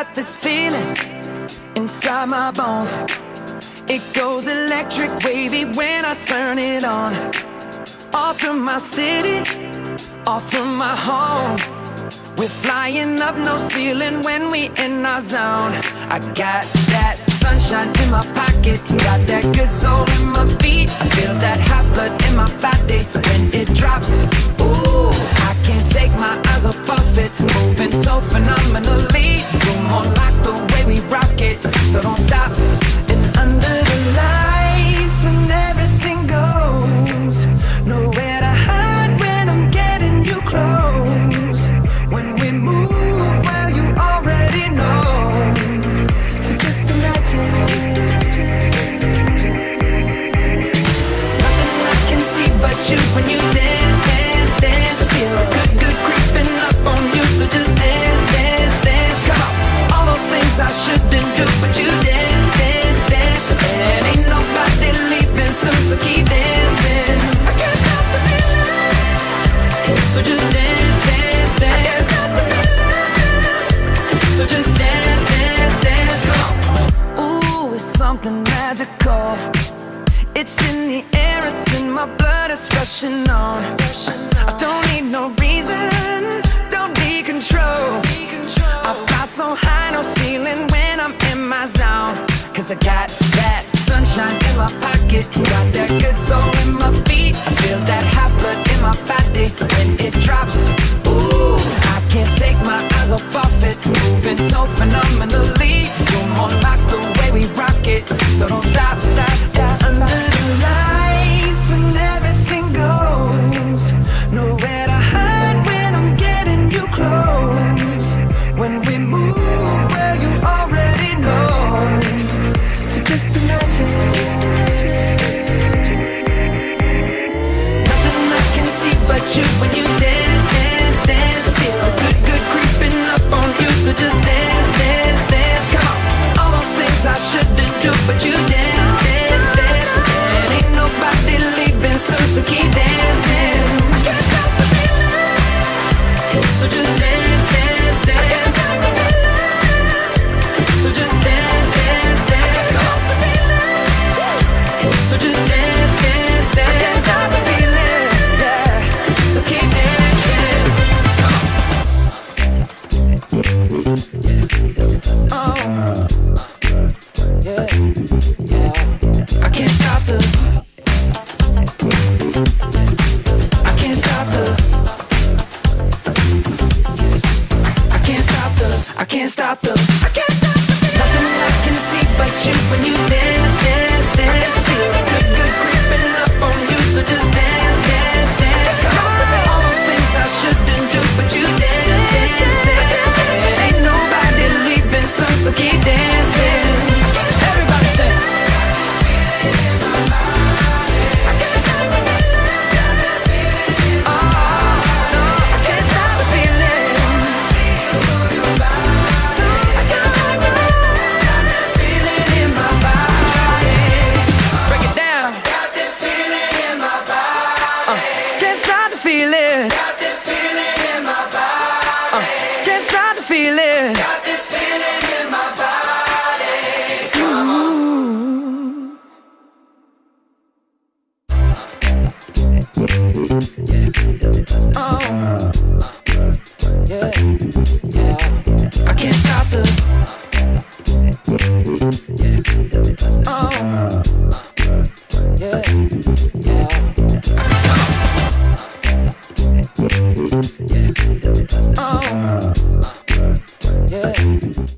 got this feeling inside my bones. It goes electric wavy when I turn it on. Off from my city, off from my home. We're flying up, no ceiling when we in our zone. I got that sunshine in my pocket, got that good soul in my feet. I feel that hot blood in my body when it drops. Ooh, I can't take my eyes off of it, moving so phenomenally. You're more like the way we rock it, so don't stop. And under the lights when everything goes, nowhere to hide when I'm getting you close. When we move, well, you already know. So just imagine. Nothing I can see but you when you dance, dance, dance. Feel good, good creeping up on you. So just dance, dance, dance. Come on. All those things I shouldn't do, but you dance, dance, dance. And ain't nobody leaving soon, so keep dancing. I can't stop the feeling. So just dance, dance, dance. So just dance, dance, dance, come on. Ooh, it's something magical. It's in the air, it's in my blood, it's rushing on. I don't need no reason, don't need control. I fly so high, no ceiling when I'm in my zone. Cause I got that sunshine in my pocket, got that good soul in my feet. I feel that hot blood in my body when it drops. Ooh, I can't take my eyes off of it, moving so phenomenally. You're more like the way we rock it, so don't stop, stop, stop. Under the lights when everything goes, nowhere to hide when I'm getting you close. When we move, well, you already know. So just imagine. Nothing I can see but you when you dance, dance, dance. Feel good, good creeping up on you. So just dance, dance, dance. Come on. All those things I shouldn't do, but you dance, dance, dance. And ain't nobody leaving soon, so keep dancing. I can't stop the feeling. So just dance, dance, dance. So just dance, dance, dance. So just dance, dance, dance. I can't stop the feeling, yeah. So keep dancing. Oh, yeah, yeah. I can't stop the. I can't stop the. I can't stop the. I can't stop the. I can't stop the. Nothing I can see but you when you dance, dance, dance. Feel good, good creeping up on you. So just dance, dance, dance. Come on. All those things I shouldn't do, but you dance, dance, dance. And ain't nobody leaving soon, so keep dancing. Everybody say. Yeah.